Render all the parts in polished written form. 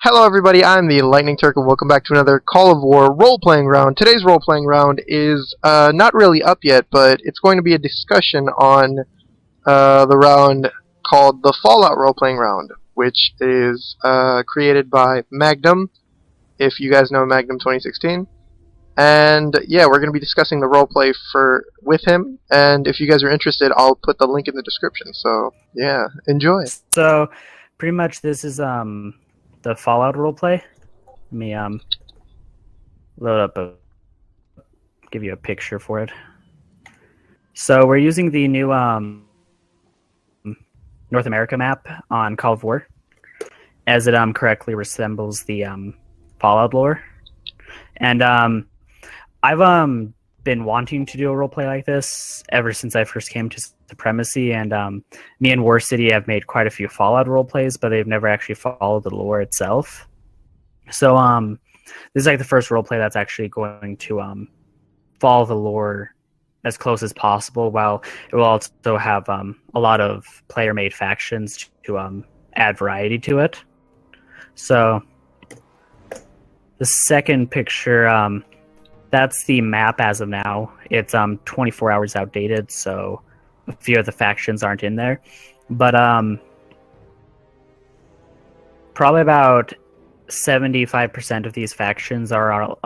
Hello everybody, I'm the LightningTurk and welcome back to another Call of War role-playing round. Today's role-playing round is not really up yet, but it's going to be a discussion on the round called the Fallout role-playing round, which is created by Magnum, if you guys know Magnum 2016. And yeah, we're going to be discussing the roleplay with him, and if you guys are interested, I'll put the link in the description. So yeah, enjoy. So pretty much this is the Fallout roleplay. Let me load up give you a picture for it. So we're using the new North America map on Call of War, as it correctly resembles the Fallout lore. And I've been wanting to do a roleplay like this ever since I first came to Supremacy, and me and War City have made quite a few Fallout roleplays, but they've never actually followed the lore itself. So this is like the first roleplay that's actually going to follow the lore as close as possible, while it will also have a lot of player-made factions to add variety to it. So the second picture, that's the map as of now. It's 24 hours outdated, so a few of the factions aren't in there. But probably about 75% of these factions are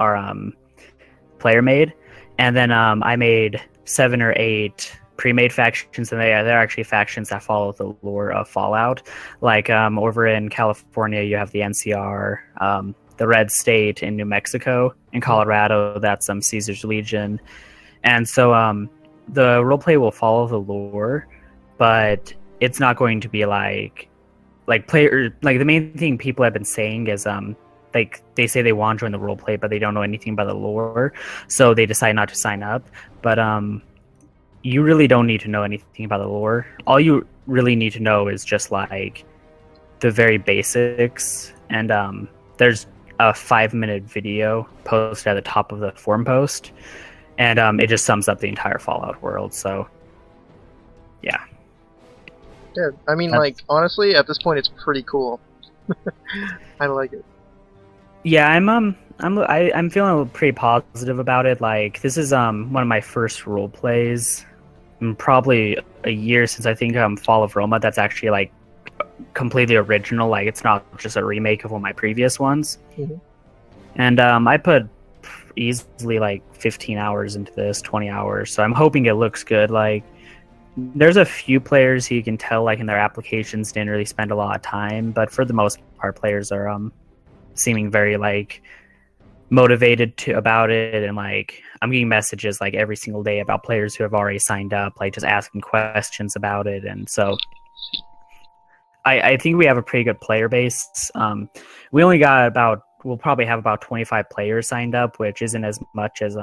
player-made. And then I made 7 or 8 pre-made factions, and they're actually factions that follow the lore of Fallout. Like over in California, you have the NCR, the Red State in New Mexico. In Colorado, that's Caesar's Legion. And so the roleplay will follow the lore, but it's not going to be like player. Like the main thing people have been saying is like they say they want to join the roleplay, but they don't know anything about the lore, so they decide not to sign up. But you really don't need to know anything about the lore. All you really need to know is just like the very basics. And there's a 5-minute video posted at the top of the forum post, and it just sums up the entire Fallout world. So yeah. Yeah, I mean, like, honestly, at this point, it's pretty cool. I like it. Yeah, I'm feeling pretty positive about it. Like, this is one of my first role plays, probably a year since I think Fall of Roma. That's actually like completely original. Like, it's not just a remake of one of my previous ones. Mm-hmm. And I put easily like 15 hours into this, 20 hours. So I'm hoping it looks good. Like, there's a few players who you can tell, like, in their applications didn't really spend a lot of time, but for the most part, players are seeming very like motivated about it. And like, I'm getting messages like every single day about players who have already signed up, like just asking questions about it. And so I think we have a pretty good player base. We only got we'll probably have about 25 players signed up, which isn't as much as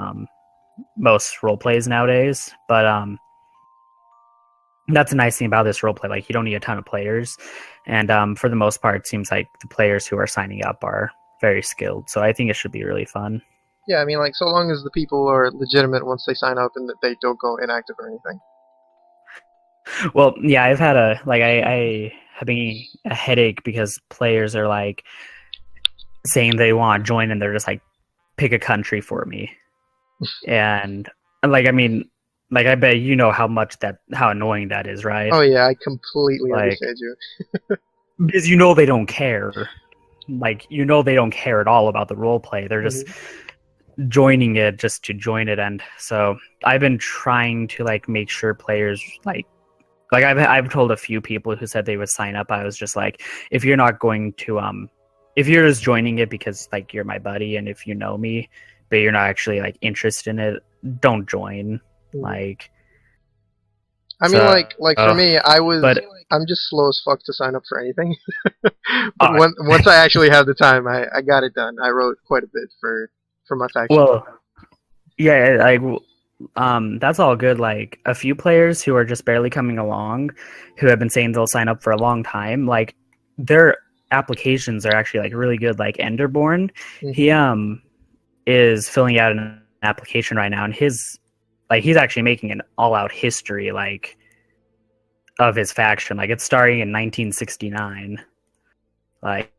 most role plays nowadays, but that's a nice thing about this roleplay. Like, you don't need a ton of players, and for the most part, it seems like the players who are signing up are very skilled. So I think it should be really fun. Yeah, I mean, like, so long as the people are legitimate once they sign up and that they don't go inactive or anything. Well, yeah, I've had I having a headache because players are like saying they want to join, and they're just like, pick a country for me, and like, I mean. Like, I bet you know how annoying that is, right? Oh yeah, I completely understand you. Because they don't care. Like, they don't care at all about the roleplay. They're just joining it just to join it. And so I've been trying to like make sure players like I've told a few people who said they would sign up. I was just like, if you're not going to if you're just joining it because like you're my buddy and if you know me, but you're not actually like interested in it, don't join. Like, I mean, like for me, I'm just slow as fuck to sign up for anything. But once I actually have the time, I got it done. I wrote quite a bit for my faction. Well, yeah, like that's all good. Like, a few players who are just barely coming along, who have been saying they'll sign up for a long time, like their applications are actually like really good. Like Enderborn, he is filling out an application right now, and he's actually making an all-out history, like, of his faction. Like, it's starting in 1969. Like,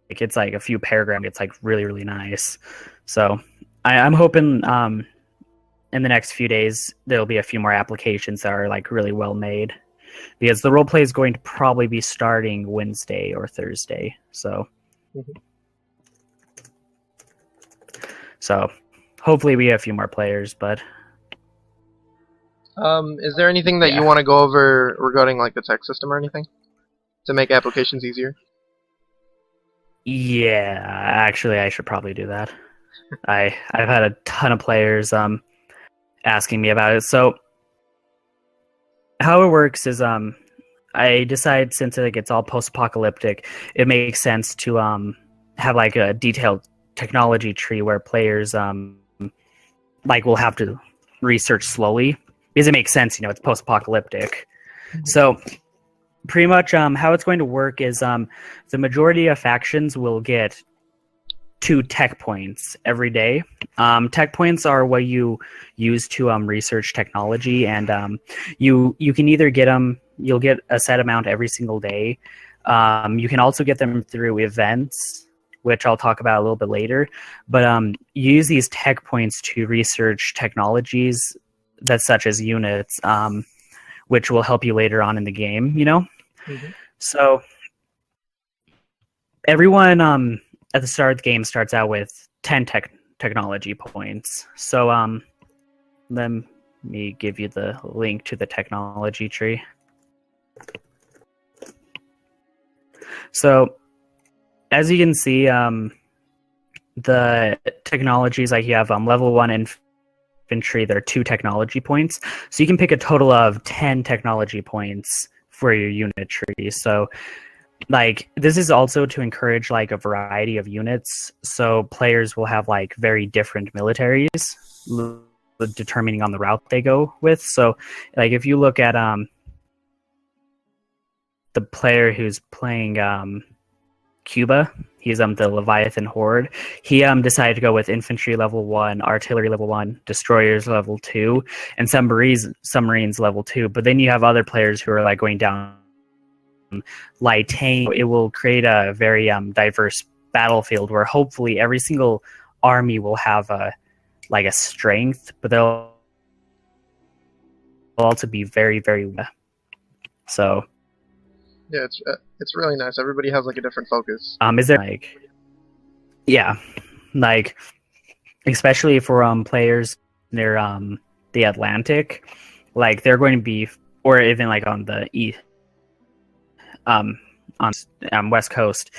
it's like a few paragraphs. It's like really, really nice. So I'm hoping in the next few days there'll be a few more applications that are like really well made, because the roleplay is going to probably be starting Wednesday or Thursday. So so hopefully we have a few more players. But is there anything that you want to go over regarding like the tech system or anything to make applications easier? Yeah, actually, I should probably do that. I've had a ton of players asking me about it. So how it works is I decide, since it's all post-apocalyptic, it makes sense to have like a detailed technology tree where players like will have to research slowly, because it makes sense, it's post-apocalyptic. So pretty much how it's going to work is the majority of factions will get 2 tech points every day. Tech points are what you use to research technology, and you can either get them, you'll get a set amount every single day. You can also get them through events, which I'll talk about a little bit later. But you use these tech points to research technologies such as units, which will help you later on in the game, So everyone at the start of the game starts out with 10 technology points. So let me give you the link to the technology tree. So as you can see, the technologies, like you have level 1 infantry, there are 2 technology points. So you can pick a total of 10 technology points for your unit tree. So like this is also to encourage like a variety of units, so players will have like very different militaries determining on the route they go with. So like if you look at the player who's playing Cuba, he's the Leviathan Horde. He decided to go with infantry level 1, artillery level 1, destroyers level 2, and submarines level 2. But then you have other players who are like going down light tank. It will create a very diverse battlefield where hopefully every single army will have a strength, but they'll also be very, very so. Yeah, it's really nice. Everybody has like a different focus. Is there especially for players near the Atlantic, like they're going to be, or even like on the east, on West Coast,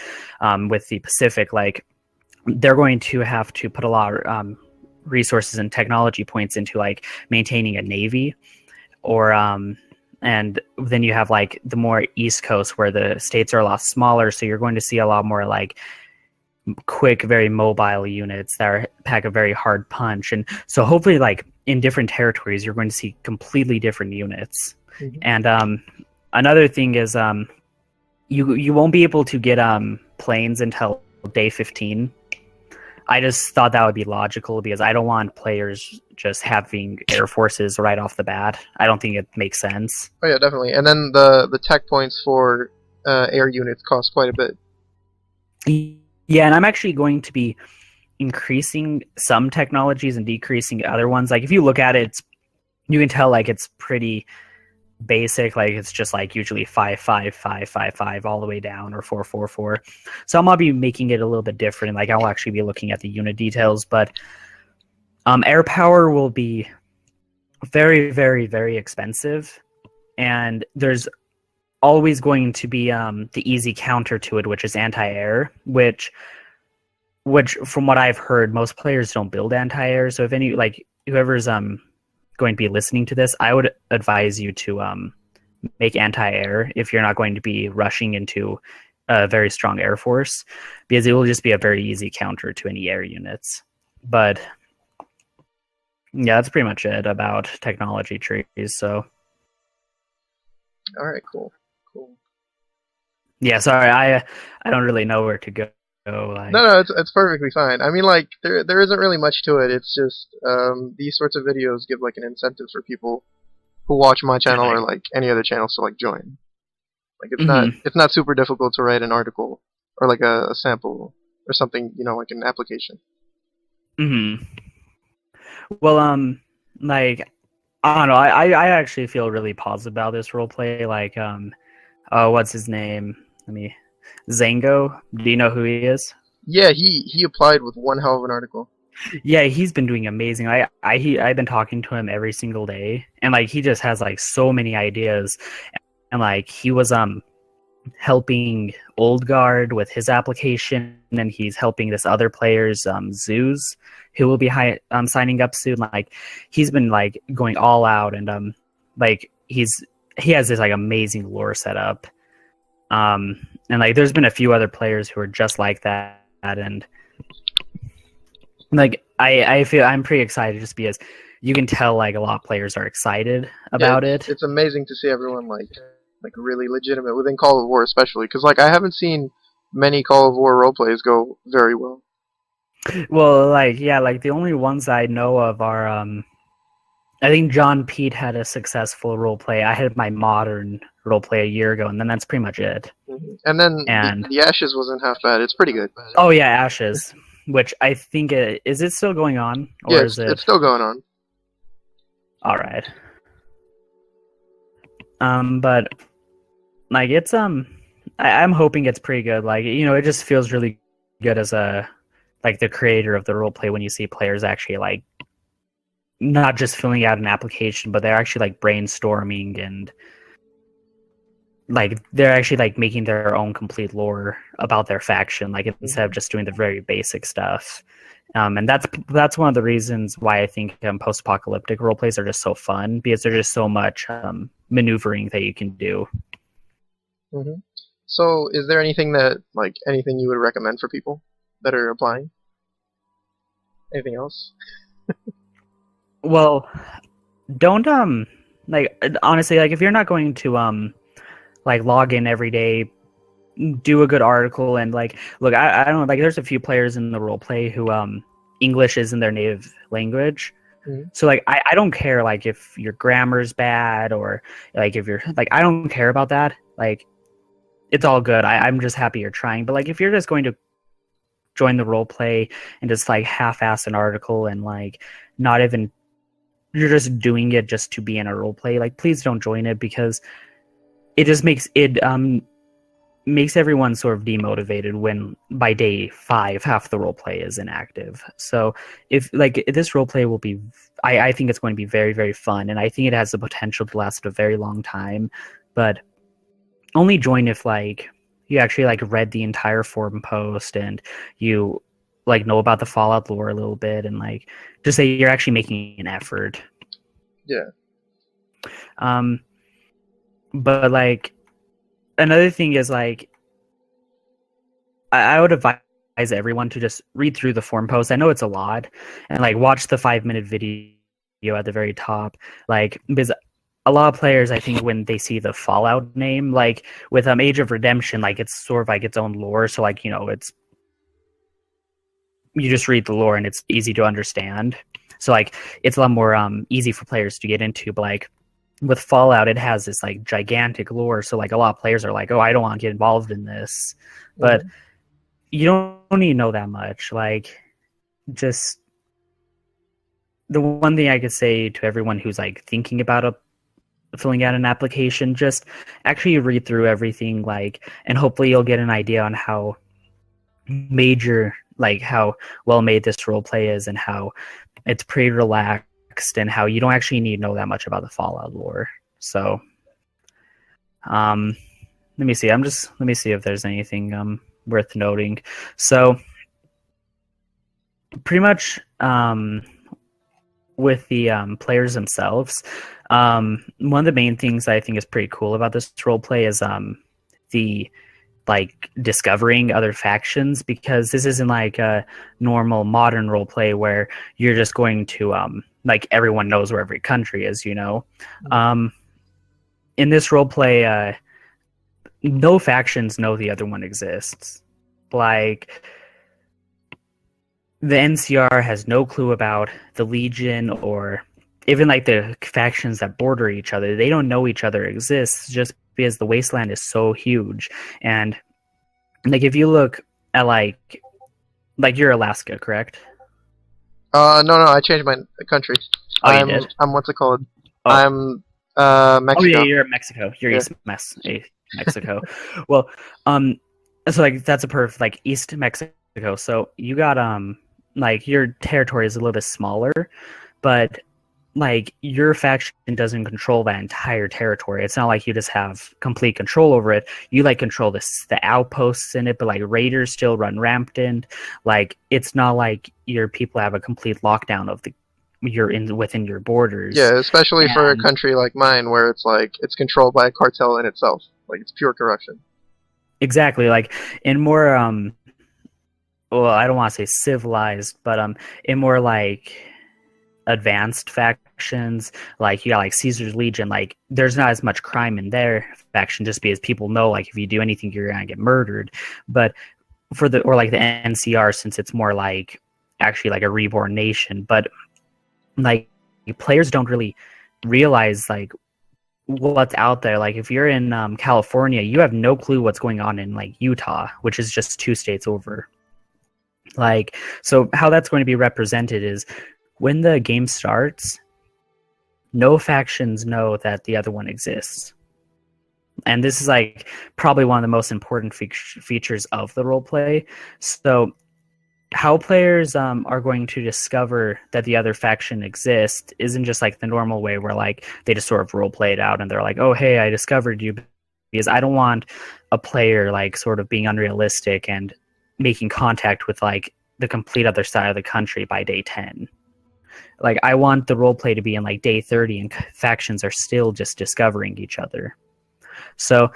with the Pacific, like they're going to have to put a lot of resources and technology points into like maintaining a navy, or and then you have like the more East Coast where the states are a lot smaller, so you're going to see a lot more like quick, very mobile units that pack a very hard punch. And so hopefully like in different territories you're going to see completely different units. And another thing is you won't be able to get planes until day 15. I just thought that would be logical, because I don't want players just having air forces right off the bat. I don't think it makes sense. Oh yeah, definitely. And then the tech points for air units cost quite a bit. Yeah, and I'm actually going to be increasing some technologies and decreasing other ones. Like if you look at it, you can tell like it's pretty basic. Like it's just like usually 5 5 5 5 5 all the way down, or 4 4 4. So I'm gonna be making it a little bit different. Like I'll actually be looking at the unit details, but air power will be very, very, very expensive, and there's always going to be the easy counter to it, which is anti-air, which from what I've heard, most players don't build anti-air. So if any, like whoever's going to be listening to this, I would advise you to make anti-air if you're not going to be rushing into a very strong air force, because it will just be a very easy counter to any air units. But yeah, that's pretty much it about technology trees. So all right, cool. Yeah, sorry, I don't really know where to go. Like... No, it's perfectly fine. I mean, like there isn't really much to it. It's just these sorts of videos give like an incentive for people who watch my channel or like any other channels to like join. Like it's not super difficult to write an article or like a sample or something, like an application. Hmm. Well, like I don't know. I actually feel really positive about this role play. Like, what's his name? Let me. Zango. Do you know who he is? Yeah, he applied with one hell of an article. Yeah, he's been doing amazing. I've been talking to him every single day, and like he just has like so many ideas, and like he was helping Old Guard with his application, and he's helping this other player's zoos who will be signing up soon. Like he's been like going all out, and like he has this like amazing lore setup. And like there's been a few other players who are just like that, and like I feel I'm pretty excited just because you can tell like a lot of players are excited about it. It's amazing to see everyone like really legitimate within Call of War, especially because like I haven't seen many Call of War roleplays go very well. Well, like yeah, like the only ones I know of are I think John Pete had a successful roleplay. I had my modern roleplay a year ago, and then that's pretty much it. Mm-hmm. And then the Ashes wasn't half bad. It's pretty good. Oh yeah, Ashes, which I think is it still going on, or yeah, is it? It's still going on. All right. But like it's I'm hoping it's pretty good. Like it just feels really good as a like the creator of the roleplay when you see players actually like not just filling out an application, but they're actually like brainstorming and like they're actually like making their own complete lore about their faction, like instead of just doing the very basic stuff. And that's one of the reasons why I think post-apocalyptic roleplays are just so fun, because there's just so much maneuvering that you can do. Mm-hmm. So, is there anything anything you would recommend for people that are applying? Anything else? Well, don't like honestly, like if you're not going to like log in every day, do a good article, and like look, I don't know, like there's a few players in the roleplay who English isn't their native language. Mm-hmm. So like I don't care like if your grammar's bad or like if you're like I don't care about that. Like it's all good. I'm just happy you're trying. But like if you're just going to join the roleplay and just like half-ass an article and like not even you're just doing it just to be in a roleplay, like please don't join it, because it just makes everyone sort of demotivated when by day 5 half the roleplay is inactive. So if like this roleplay will be I think it's going to be very, very fun, and I think it has the potential to last a very long time, but only join if like you actually like read the entire forum post and you like know about the Fallout lore a little bit, and like just say you're actually making an effort. Yeah. But like another thing is like I would advise everyone to just read through the forum post. I know it's a lot, and like watch the 5-minute video at the very top, like because a lot of players, I think, when they see the Fallout name, like with Age of Redemption, like it's sort of like its own lore. So like it's you just read the lore and it's easy to understand. So like it's a lot more easy for players to get into. But like with Fallout, it has this like gigantic lore. So like a lot of players are like, oh, I don't want to get involved in this. But you don't need to know that much. Like just the one thing I could say to everyone who's like thinking about filling out an application, just actually read through everything, like, and hopefully you'll get an idea on how how well made this roleplay is, and how it's pretty relaxed, and how you don't actually need to know that much about the Fallout lore. So let me see if there's anything worth noting. So pretty much with the players themselves, one of the main things I think is pretty cool about this roleplay is the like discovering other factions, because this isn't like a normal modern roleplay where you're just going to like everyone knows where every country is, in this roleplay no factions know the other one exists. Like the NCR has no clue about the Legion, or even like the factions that border each other. They don't know each other exists, just because the wasteland is so huge. And Like if you look at like you're Alaska, correct? No, I changed my country. Oh, you did. I'm what's it called? Oh, I'm oh yeah, Mexico. you're in Mexico. You're Yeah. East Mexico. Well, um, so like that's a perfect like East Mexico. So you got like your territory is a little bit smaller, but like your faction doesn't control that entire territory. It's not like you just have complete control over it. You like control the outposts in it, but like raiders still run rampant. Like it's not like your people have a complete lockdown of the you're in within your borders. Yeah, especially for a And country like mine where it's like it's controlled by a cartel in itself. Like it's pure corruption. exactly like in more well, I don't want to say civilized, but in more like advanced factions, like you got like Caesar's Legion, like there's not as much crime in their faction just because people know like if you do anything you're gonna get murdered. But for the or like the NCR, since it's more like actually like a reborn nation, but like players don't really realize like what's out there. Like if you're in California, you have no clue what's going on in like Utah, which is just 2 states over. Like, so how that's going to be represented is when the game starts, no factions know that the other one exists. And this is like probably one of the most important features of the roleplay. So how players are going to discover that the other faction exists isn't just like the normal way where like they just sort of roleplay it out and they're like, oh hey, I discovered you, because I don't want a player like sort of being unrealistic and making contact with like the complete other side of the country by day 10. Like I want the roleplay to be in like day 30 and factions are still just discovering each other. So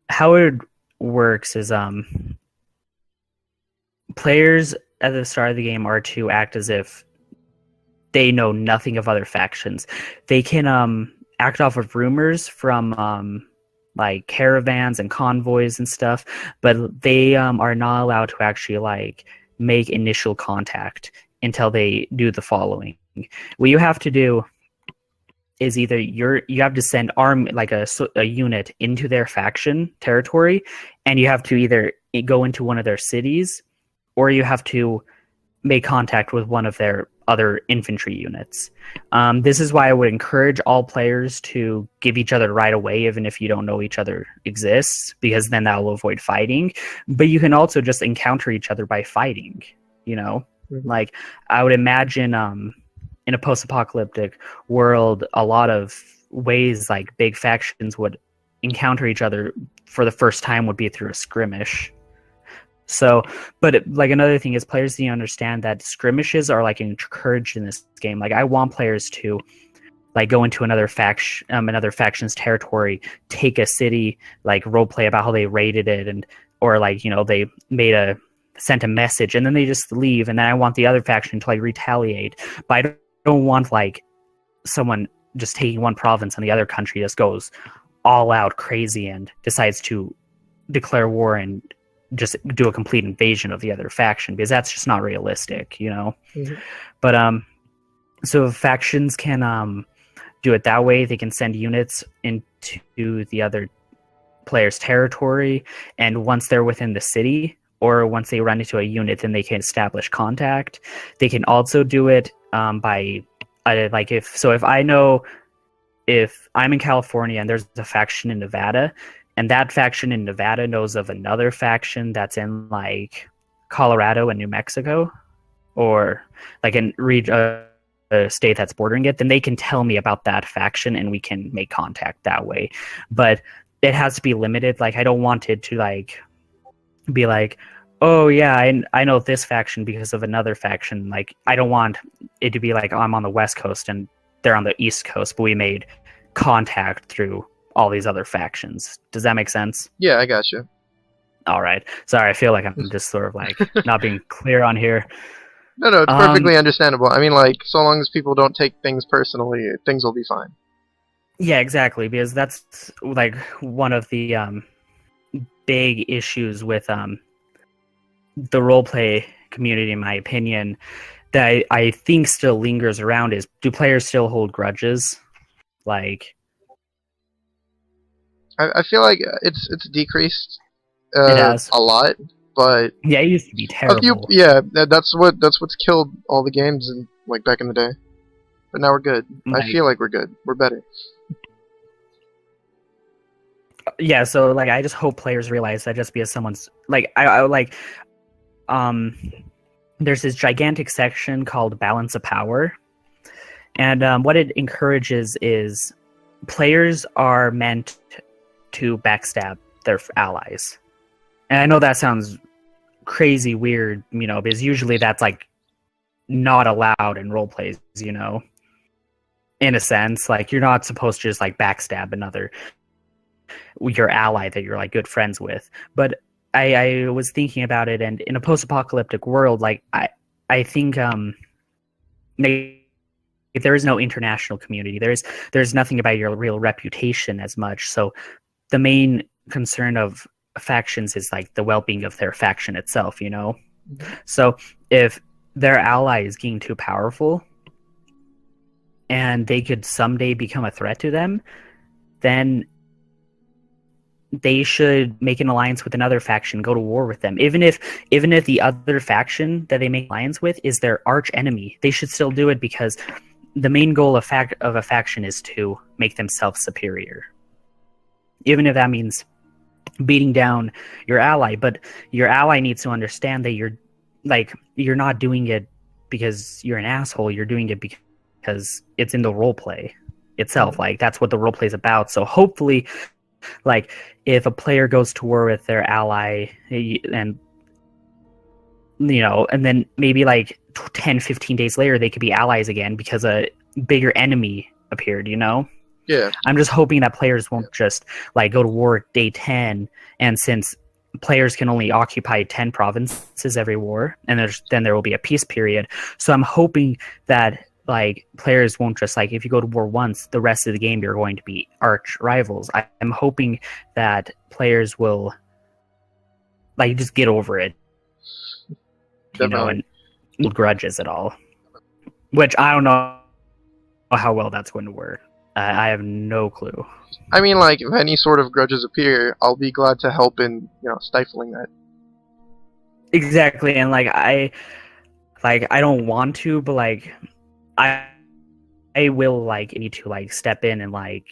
how it works is players at the start of the game are to act as if they know nothing of other factions. They can act off of rumors from like caravans and convoys and stuff, but they are not allowed to actually like make initial contact until they do the following. What you have to do is either you have to send like a unit into their faction territory, and you have to either go into one of their cities, or you have to make contact with one of their other infantry units. This is why I would encourage all players to give each other right away, even if you don't know each other exists, because then that will avoid fighting. But you can also just encounter each other by fighting, you know? Mm-hmm. Like, I would imagine in a post-apocalyptic world, a lot of ways like big factions would encounter each other for the first time would be through a skirmish. So, but like another thing is players need to understand that skirmishes are like encouraged in this game. Like I want players to like go into another faction's territory, take a city, like roleplay about how they raided it, and or like, you know, they sent a message and then they just leave, and then I want the other faction to like retaliate. But I don't want like someone just taking one province and the other country just goes all out crazy and decides to declare war and just do a complete invasion of the other faction, because that's just not realistic, you know. Mm-hmm. But so factions can do it that way. They can send units into the other player's territory, and once they're within the city or once they run into a unit, then they can establish contact. They can also do it by like if I know if I'm in California and there's a faction in Nevada, and that faction in Nevada knows of another faction that's in like Colorado and New Mexico, or like in a state that's bordering it, then they can tell me about that faction and we can make contact that way. But it has to be limited. Like I don't want it to like be like, oh yeah, I know this faction because of another faction. Like I don't want it to be like, oh, I'm on the West Coast and they're on the East Coast, but we made contact through all these other factions. Does that make sense? Yeah, I got you. All right. Sorry, I feel like I'm just sort of like not being clear on here. No, it's perfectly understandable. I mean, like, so long as people don't take things personally, things will be fine. Yeah, exactly, because that's like one of the big issues with the roleplay community, in my opinion, that I think still lingers around is, do players still hold grudges? Like, I feel like it's decreased It has. a lot, but Yeah, it used to be a few. terrible. Yeah, that's what's killed all the games in, like, back in the day. But now we're good. I Like, feel like we're good. We're better. yeah, so like I just hope players realize that just because someone's like I like um there's this gigantic section called balance of power, and what it encourages is players are meant to backstab their allies. And I know that sounds crazy weird, because usually that's like not allowed in role plays, in a sense. Like, you're not supposed to just like backstab your ally that you're like good friends with. But I was thinking about it, and in a post-apocalyptic world, like I think there is no international community. There's nothing about your real reputation as much. So the main concern of factions is like the well-being of their faction itself, So if their ally is getting too powerful and they could someday become a threat to them, then they should make an alliance with another faction, go to war with them. Even if the other faction that they make alliance with is their arch enemy, they should still do it, because the main goal of a faction is to make themselves superior. Even if that means beating down your ally, but your ally needs to understand that you're not doing it because you're an asshole. You're doing it because it's in the role play itself. Like, that's what the role play is about. So hopefully, like, if a player goes to war with their ally and and then maybe like 10, 15 days later they could be allies again because a bigger enemy appeared, Yeah. I'm just hoping that players won't just like go to war day 10, and since players can only occupy 10 provinces every war, and then there will be a peace period. So I'm hoping that like players won't just like, if you go to war once, the rest of the game you're going to be arch rivals. I'm hoping that players will like just get over it, and hold grudges at all. Which I don't know how well that's going to work. I have no clue. I mean, like, if any sort of grudges appear, I'll be glad to help in, stifling that. Exactly, and like I don't want to, but like I will like need to like step in and like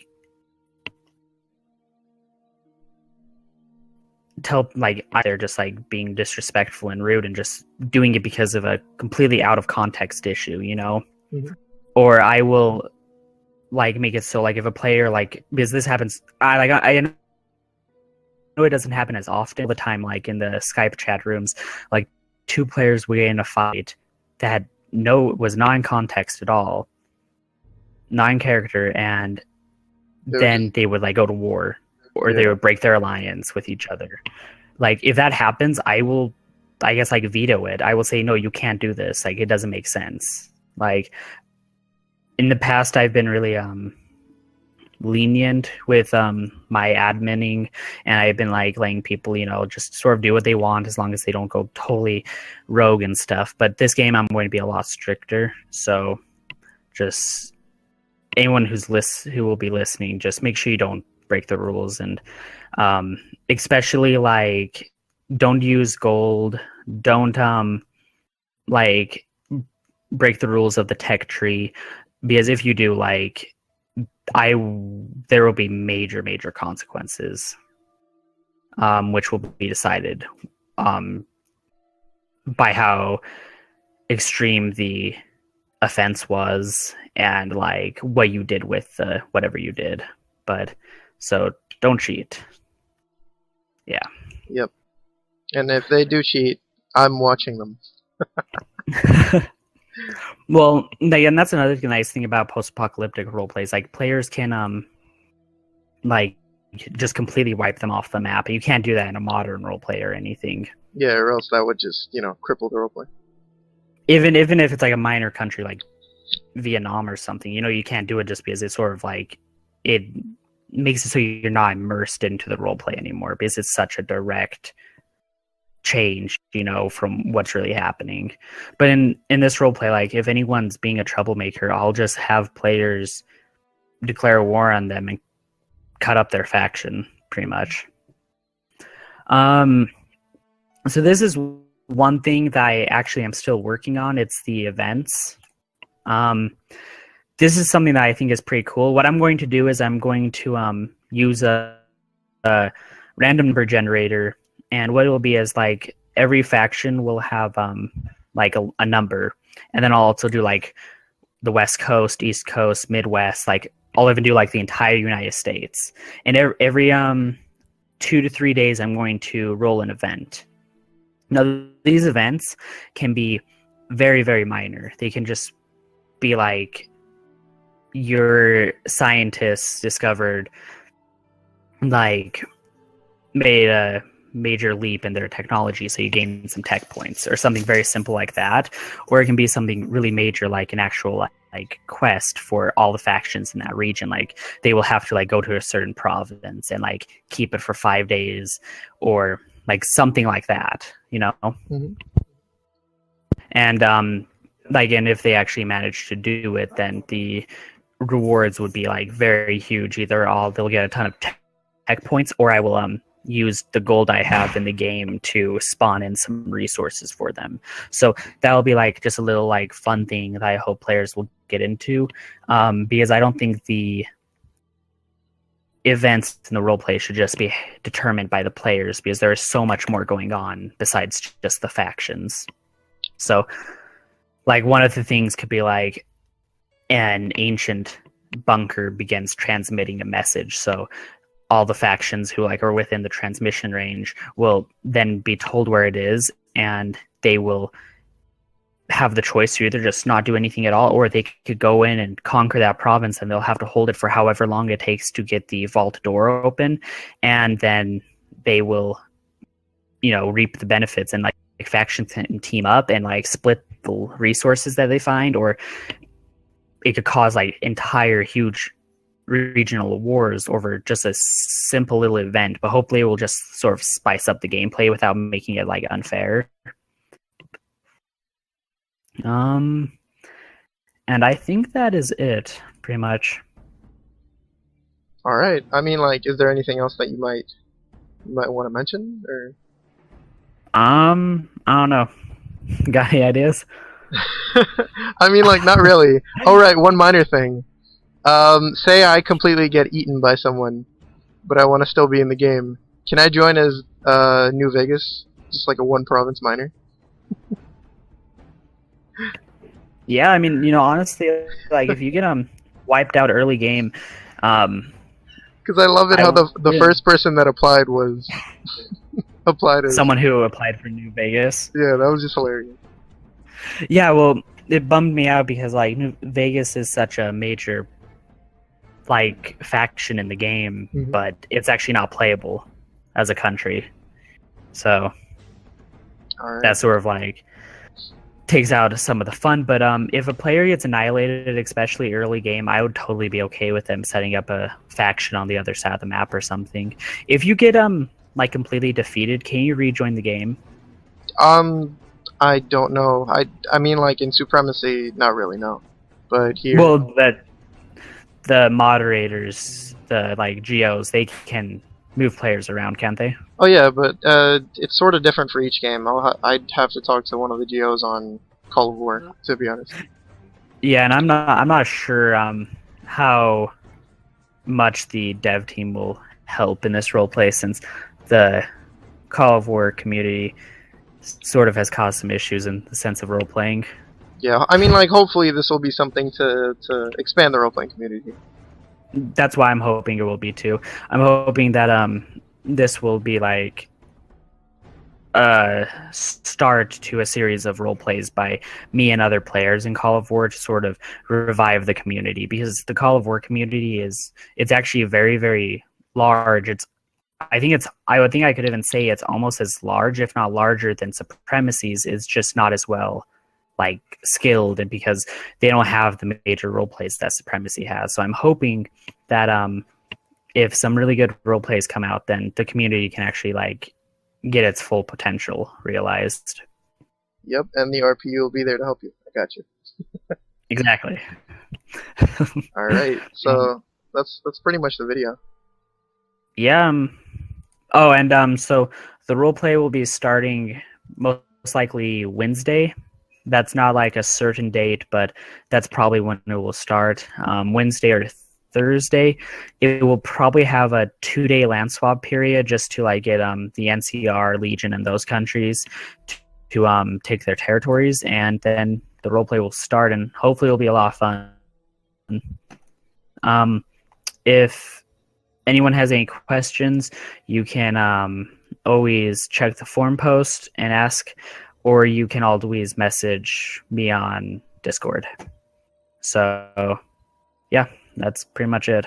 tell like either just like being disrespectful and rude and just doing it because of a completely out of context issue, Mm-hmm. Or I will like make it so like if a player like, because this happens, I know it doesn't happen as often all the time, like in the Skype chat rooms, like two players would get in a fight that was not in context at all, not in character, and then they would like go to war, or they would break their alliance with each other. Like, if that happens, I will, I guess, like veto it. I will say, no, you can't do this. Like, it doesn't make sense. Like, in the past, I've been really lenient with my adminning, and I've been like letting people, just sort of do what they want as long as they don't go totally rogue and stuff. But this game, I'm going to be a lot stricter. So, just anyone who will be listening, just make sure you don't break the rules, and especially like don't use gold, don't like break the rules of the tech tree, because if you do, like there will be major consequences, which will be decided by how extreme the offense was and like what you did with whatever you did. But so don't cheat. Yeah. Yep. And if they do cheat, I'm watching them. Well, and that's another nice thing about post-apocalyptic roleplays. Like, players can like just completely wipe them off the map. You can't do that in a modern roleplay or anything. Yeah, or else that would just, cripple the roleplay. Even if it's like a minor country like Vietnam or something, you can't do it just because it's sort of like, it makes it so you're not immersed into the roleplay anymore, because it's such a direct change, from what's really happening. But in this roleplay, like, if anyone's being a troublemaker, I'll just have players declare war on them and cut up their faction, pretty much. Um, so this is one thing that I actually am still working on. It's the events. This is something that I think is pretty cool. What I'm going to do is I'm going to use a random number generator, and what it will be is like every faction will have like a number, and then I'll also do like the West Coast, East Coast, Midwest, like I'll even do like the entire United States. And every 2 to 3 days I'm going to roll an event. Now these events can be very, very minor. They can just be like your scientists discovered, like, made a major leap in their technology, so you gain some tech points, or something very simple like that. Or it can be something really major, like an actual like quest for all the factions in that region. Like they will have to like go to a certain province and like keep it for 5 days, or like something like that, you know. Mm-hmm. And like, and if they actually manage to do it, then the rewards would be like very huge. Either they'll get a ton of tech points, or I will use the gold I have in the game to spawn in some resources for them. So that'll be like just a little like fun thing that I hope players will get into, because I don't think the events in the roleplay should just be determined by the players, because there is so much more going on besides just the factions. So like one of the things could be like an ancient bunker begins transmitting a message, so all the factions who like are within the transmission range will then be told where it is, and they will have the choice to either just not do anything at all, or they could go in and conquer that province, and they'll have to hold it for however long it takes to get the vault door open, and then they will, you know, reap the benefits, and like factions can team up and like split the resources that they find, or it could cause like entire huge regional wars over just a simple little event. But hopefully it will just sort of spice up the gameplay without making it like unfair. And I think that is it, pretty much. All right. I mean, like, is there anything else that you might want to mention, or? I don't know. Got any ideas? I mean, like, not really. Oh, right. One minor thing. Say I completely get eaten by someone, but I want to still be in the game. Can I join as New Vegas, just like a one province minor? Yeah, I mean, you know, honestly, like if you get wiped out early game, because I love it how the first person that applied was applied as someone who applied for New Vegas. Yeah, that was just hilarious. Yeah, well, it bummed me out because like New Vegas is such a major like faction in the game, but it's actually not playable as a country. So that sort of like takes out some of the fun. But if a player gets annihilated, especially early game, I would totally be okay with them setting up a faction on the other side of the map or something. If you get like completely defeated, can you rejoin the game? I don't know. I mean, like in Supremacy, not really, no. But here, well, that the moderators, the like GOs, they can move players around, can't they? Oh yeah, but it's sort of different for each game. I'd have to talk to one of the GOs on Call of War, to be honest. Yeah, and I'm not sure how much the dev team will help in this roleplay, since the Call of War community sort of has caused some issues in the sense of role-playing. Yeah, I mean, like, hopefully this will be something to expand the role-playing community. That's why I'm hoping it will be too. I'm hoping that this will be like a start to a series of role plays by me and other players in Call of War to sort of revive the community, because the Call of War community it's actually very, very large. I think I could even say it's almost as large, if not larger, than Supremacy's. Is just not as well like skilled, and because they don't have the major role plays that Supremacy has. So I'm hoping that if some really good role plays come out, then the community can actually like get its full potential realized. Yep, and the RPU will be there to help you. I got you. Exactly. All right, so that's pretty much the video. Yeah. Oh, and so The roleplay will be starting most likely Wednesday. That's not like a certain date, but that's probably when it will start. Wednesday or Thursday. It will probably have a 2-day land swap period just to like get the NCR, Legion, and those countries to take their territories, and then the roleplay will start, and hopefully it'll be a lot of fun. If anyone has any questions, you can always check the forum post and ask, or you can always message me on Discord. So, yeah, that's pretty much it.